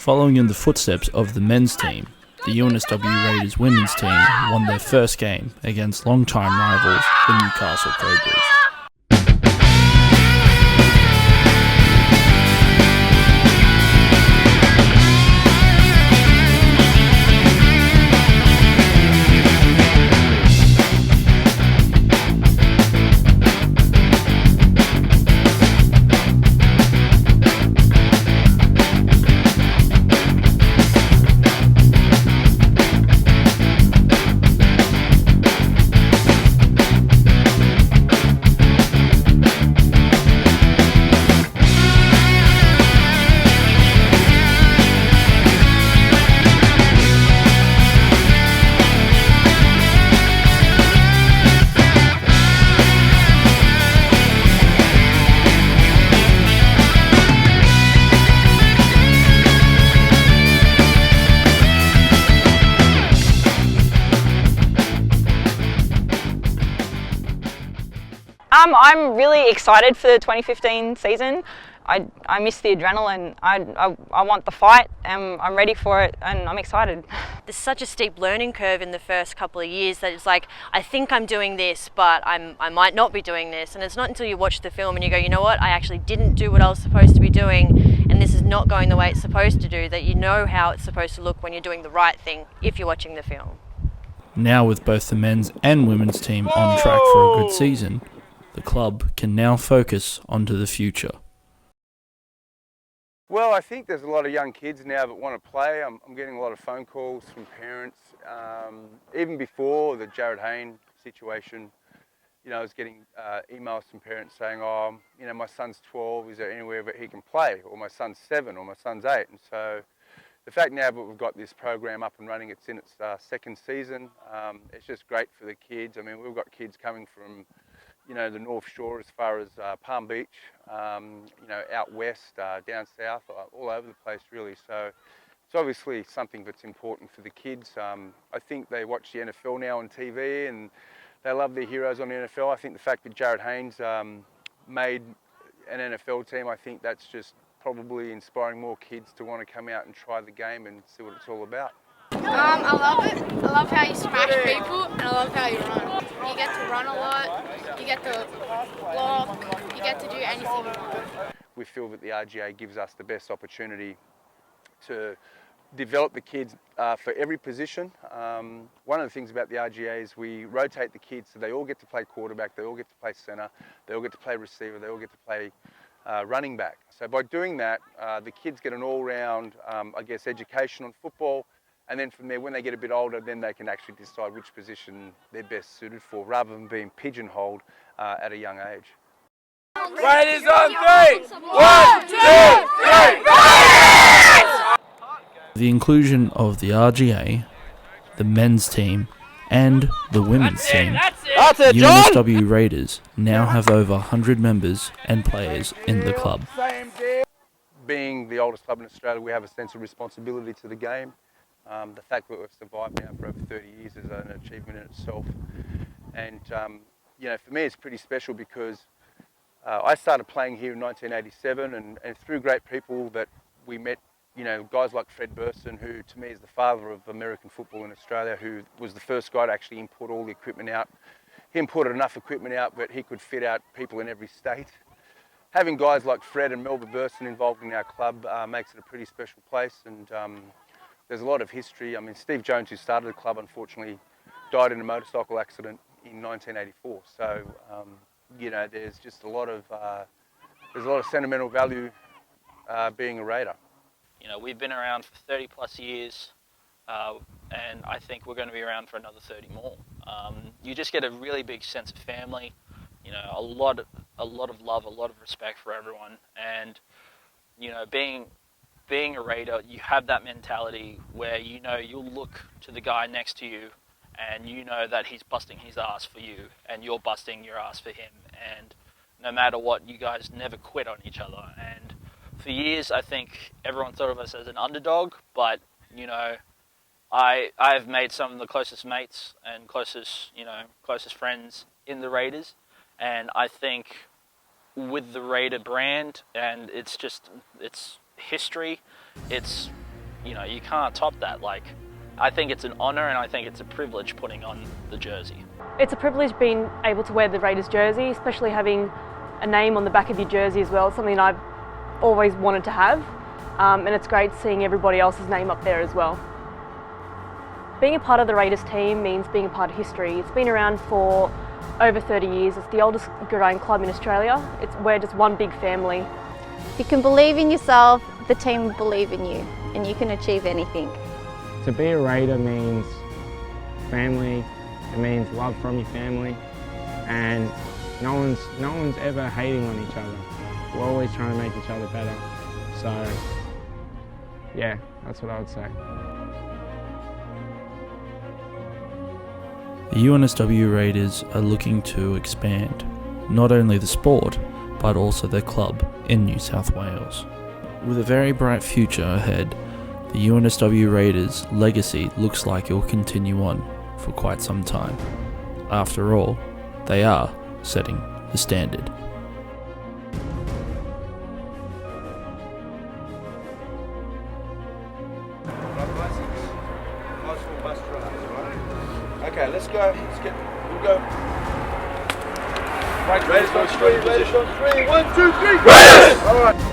Following in the footsteps of the men's team, the UNSW Raiders women's team won their first game against long-time rivals, the Newcastle Cobras. I'm really excited for the 2015 season. I miss the adrenaline. I want the fight, and I'm ready for it, and I'm excited. There's such a steep learning curve in the first couple of years that it's like, I think I'm doing this, but I might not be doing this. And it's not until you watch the film and you go, you know what, I actually didn't do what I was supposed to be doing, and this is not going the way it's supposed to do, that you know how it's supposed to look when you're doing the right thing if you're watching the film. Now with both the men's and women's team on track for a good season, the club can now focus onto the future. Well, I think there's a lot of young kids now that want to play. I'm getting a lot of phone calls from parents. Even before the Jared Hayne situation, I was getting emails from parents saying, oh, my son's 12, is there anywhere that he can play? Or my son's 7, or my son's 8. And so the fact now that we've got this program up and running, it's in its second season, it's just great for the kids. I mean, we've got kids coming from the North Shore as far as Palm Beach, out west, down south, all over the place really. So it's obviously something that's important for the kids. I think they watch the NFL now on TV and they love their heroes on the NFL. I think the fact that Jared Haynes made an NFL team, I think that's just probably inspiring more kids to want to come out and try the game and see what it's all about. I love it. I love how you smash people, and I love how you run. You get to run a lot, you get to block, you get to do anything you want. We feel that the RGA gives us the best opportunity to develop the kids for every position. One of the things about the RGA is we rotate the kids so they all get to play quarterback, they all get to play centre, they all get to play receiver, they all get to play running back. So by doing that, the kids get an all-round, education on football. And then from there, when they get a bit older, then they can actually decide which position they're best suited for, rather than being pigeonholed at a young age. Raiders on 3! 1, 2, 3! The inclusion of the RGA, the men's team, and the women's team, UNSW Raiders now have over 100 members and players in the club. Being the oldest club in Australia, we have a sense of responsibility to the game. The fact that we've survived now for over 30 years is an achievement in itself. And, for me it's pretty special because I started playing here in 1987 and through great people that we met, guys like Fred Burson, who to me is the father of American football in Australia, who was the first guy to actually import all the equipment out. He imported enough equipment out that he could fit out people in every state. Having guys like Fred and Melba Burson involved in our club makes it a pretty special place. And there's a lot of history. I mean, Steve Jones, who started the club, unfortunately died in a motorcycle accident in 1984. So, there's just a lot of sentimental value being a Raider. We've been around for 30 plus years, and I think we're going to be around for another 30 more. You just get a really big sense of family, a lot of love, a lot of respect for everyone, and being a Raider, you have that mentality where you'll look to the guy next to you and that he's busting his ass for you and you're busting your ass for him, and no matter what, you guys never quit on each other. And for years I think everyone thought of us as an underdog, but I've made some of the closest mates and closest friends in the Raiders, and I think with the Raider brand and it's history, it's you know, you can't top that. Like, I think it's an honour and I think it's a privilege putting on the jersey. It's a privilege being able to wear the Raiders jersey, especially having a name on the back of your jersey as well. It's something I've always wanted to have, and it's great seeing everybody else's name up there as well. Being a part of the Raiders team means being a part of history. It's been around for over 30 years. It's the oldest growing club in Australia. We're just one big family. If you can believe in yourself, the team will believe in you, and you can achieve anything. To be a Raider means family, it means love from your family, and no one's ever hating on each other. We're always trying to make each other better. So, yeah, that's what I would say. The UNSW Raiders are looking to expand not only the sport, but also their club in New South Wales. With a very bright future ahead, the UNSW Raiders' legacy looks like it will continue on for quite some time. After all, they are setting the standard. Okay, let's go. We'll go. Raiders on three. 1, 2, 3. Raiders! All right.